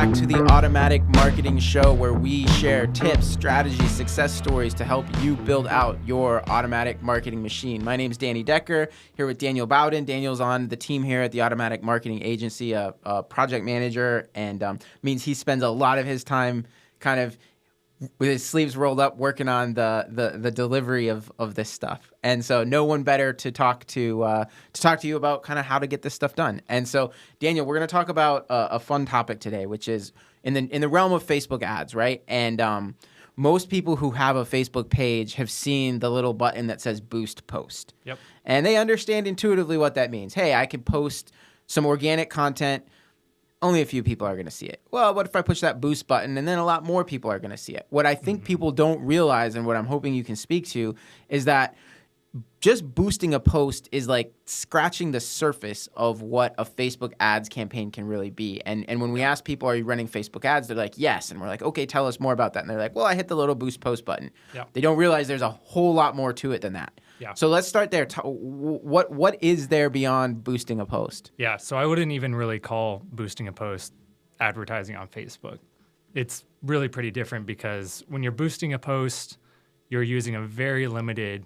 back to the Automatic Marketing Show, where we share tips, strategies, success stories to help you build out your automatic marketing machine. My name is Danny Decker, here with Daniel Bowden. Daniel's on the team here at the Automatic Marketing Agency, a project manager, and means he spends a lot of his time kind of with his sleeves rolled up working on the delivery of this stuff. And so no one better to talk to you about kind of how to get this stuff done. And so, Daniel, we're going to talk about a fun topic today, which is in the realm of Facebook ads, right? And most people who have a Facebook page have seen the little button that says Boost Post. Yep. And they understand intuitively what that means. Hey, I can post some organic content. Only a few people are going to see it. Well, what if I push that boost button and then a lot more people are going to see it? What I think people don't realize, and what I'm hoping you can speak to, is that just boosting a post is like scratching the surface of what a Facebook ads campaign can really be. And when we ask people, are you running Facebook ads? They're like, yes. And we're like, okay, tell us more about that. And they're like, well, I hit the little boost post button. Yeah. They don't realize there's a whole lot more to it than that. Yeah. So let's start there. What is there beyond boosting a post? Yeah, so I wouldn't even really call boosting a post advertising on Facebook. It's really pretty different because when you're boosting a post, you're using a very limited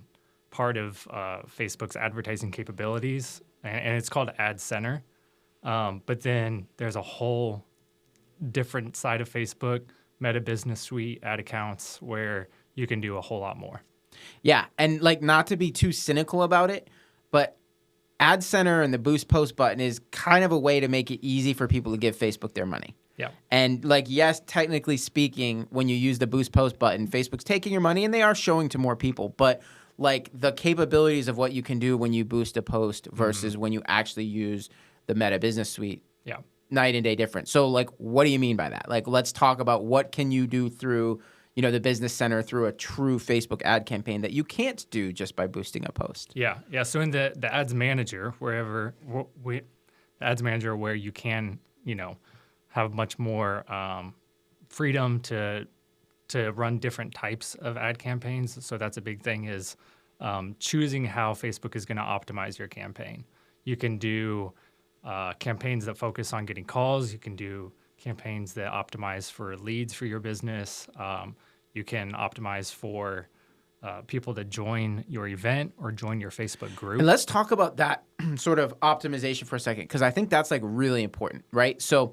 part of Facebook's advertising capabilities, and it's called Ad Center. But then there's a whole different side of Facebook, Meta Business Suite, ad accounts, where you can do a whole lot more. Yeah, and like not to be too cynical about it, but Ad Center and the Boost Post button is kind of a way to make it easy for people to give Facebook their money. Yeah. And like, yes, technically speaking, when you use the Boost Post button, Facebook's taking your money and they are showing to more people. But like the capabilities of what you can do when you boost a post versus when you actually use the Meta Business Suite, Yeah. night and day different. So like, what do you mean by that? Like, let's talk about what can you do through the Business Center, through a true Facebook ad campaign that you can't do just by boosting a post. Yeah. So in the ads manager, where you can, have much more freedom to run different types of ad campaigns. So that's a big thing is choosing how Facebook is going to optimize your campaign. You can do campaigns that focus on getting calls. You can do campaigns that optimize for leads for your business. You can optimize for people to join your event or join your Facebook group. And let's talk about that sort of optimization for a second, because I think that's like really important, right? So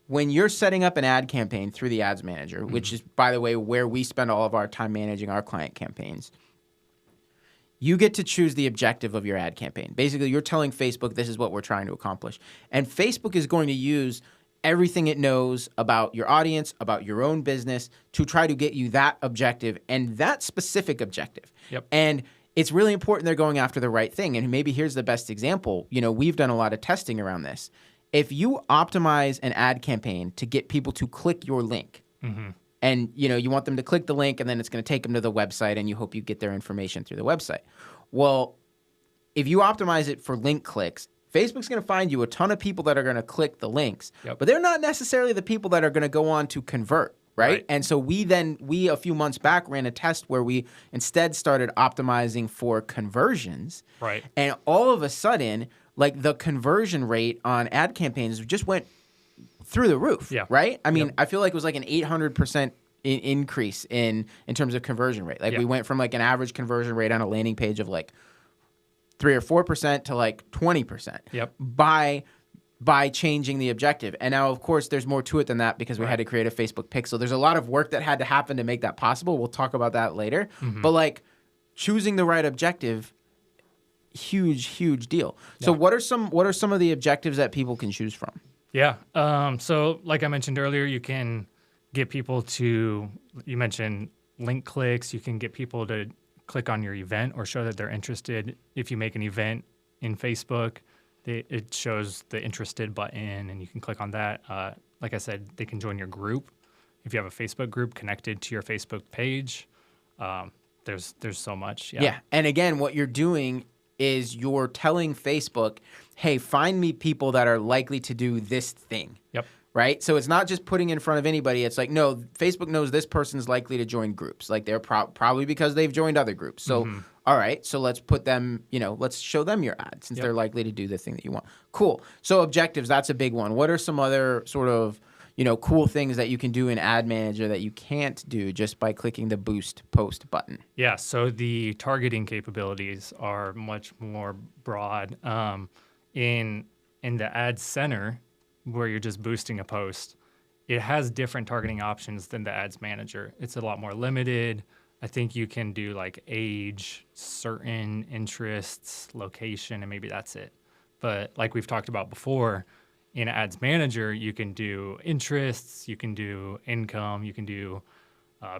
when you're setting up an ad campaign through the Ads Manager, which is, by the way, where we spend all of our time managing our client campaigns, you get to choose the objective of your ad campaign. Basically, you're telling Facebook this is what we're trying to accomplish. And Facebook is going to use everything it knows about your audience, about your own business, to try to get you that objective and that specific objective. Yep. And it's really important they're going after the right thing. And maybe here's the best example. We've done a lot of testing around this. If you optimize an ad campaign to get people to click your link, and you want them to click the link and then it's going to take them to the website and you hope you get their information through the website. Well, if you optimize it for link clicks, Facebook's going to find you a ton of people that are going to click the links, but they're not necessarily the people that are going to go on to convert, right? And so we a few months back ran a test where we instead started optimizing for conversions. Right. And all of a sudden, like the conversion rate on ad campaigns just went through the roof, right? I mean, I feel like it was like an 800% increase in terms of conversion rate. Like we went from like an average conversion rate on a landing page of like 3 or 4% to like 20% by changing the objective. And now, of course, there's more to it than that because we had to create a Facebook pixel. There's a lot of work that had to happen to make that possible. We'll talk about that later. But like choosing the right objective, huge deal. So what are some of the objectives that people can choose from? Yeah. So like I mentioned earlier, you can get people to, you mentioned link clicks. You can get people to click on your event or show that they're interested. If you make an event in Facebook, it shows the interested button and you can click on that. Like I said, they can join your group. If you have a Facebook group connected to your Facebook page, there's so much. Yeah. And again, what you're doing is you're telling Facebook, hey, find me people that are likely to do this thing. Yep. Right? So it's not just putting in front of anybody. It's like, no, Facebook knows this person's likely to join groups. Like they're probably because they've joined other groups. So, all right, so let's put them, let's show them your ad since they're likely to do the thing that you want. Cool. So objectives, that's a big one. What are some other sort of, cool things that you can do in Ad Manager that you can't do just by clicking the Boost Post button? Yeah, so the targeting capabilities are much more broad. In the Ad Center, where you're just boosting a post, it has different targeting options than the Ads Manager. It's a lot more limited. I think you can do like age, certain interests, location, and maybe that's it. But like we've talked about before, in Ads Manager, you can do interests, you can do income, you can do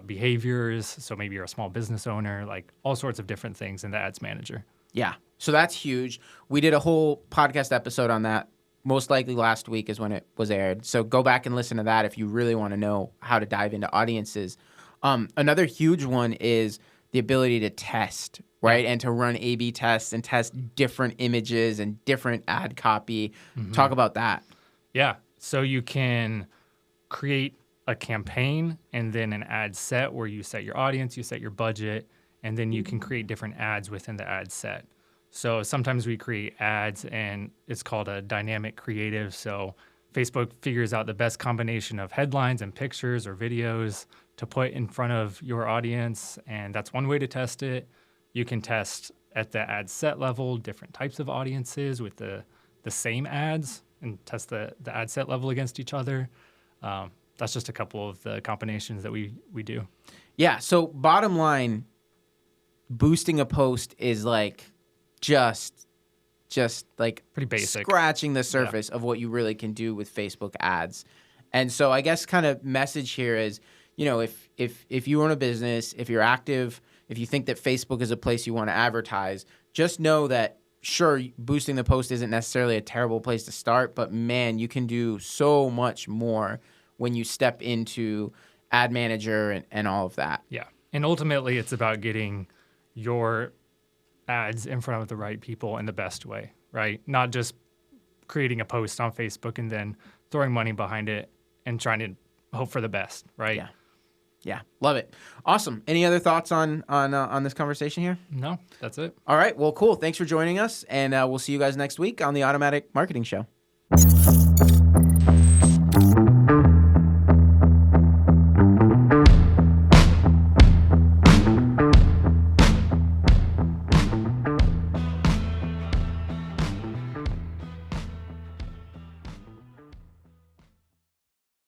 behaviors. So maybe you're a small business owner, like all sorts of different things in the Ads Manager. Yeah. So that's huge. We did a whole podcast episode on that. Most likely last week is when it was aired. So go back and listen to that if you really want to know how to dive into audiences. Another huge one is the ability to test, right? And to run A/B tests and test different images and different ad copy. Talk about that. Yeah. So you can create a campaign and then an ad set where you set your audience, you set your budget, and then you can create different ads within the ad set. So sometimes we create ads and it's called a dynamic creative. So Facebook figures out the best combination of headlines and pictures or videos to put in front of your audience. And that's one way to test it. You can test at the ad set level, different types of audiences with the same ads and test the ad set level against each other. That's just a couple of the combinations that we do. Yeah. So bottom line, boosting a post is like just like pretty basic, scratching the surface of what you really can do with Facebook ads. And so I guess kind of message here is, if you own a business, if you're active, if you think that Facebook is a place you want to advertise, just know that sure, boosting the post isn't necessarily a terrible place to start, but man, you can do so much more when you step into Ad Manager and all of that. Yeah. And ultimately it's about getting your ads in front of the right people in the best way, right? Not just creating a post on Facebook and then throwing money behind it and trying to hope for the best, right? Yeah. Love it. Awesome. Any other thoughts on this conversation here? No, that's it. All right. Well, cool. Thanks for joining us, and we'll see you guys next week on the Automatic Marketing Show.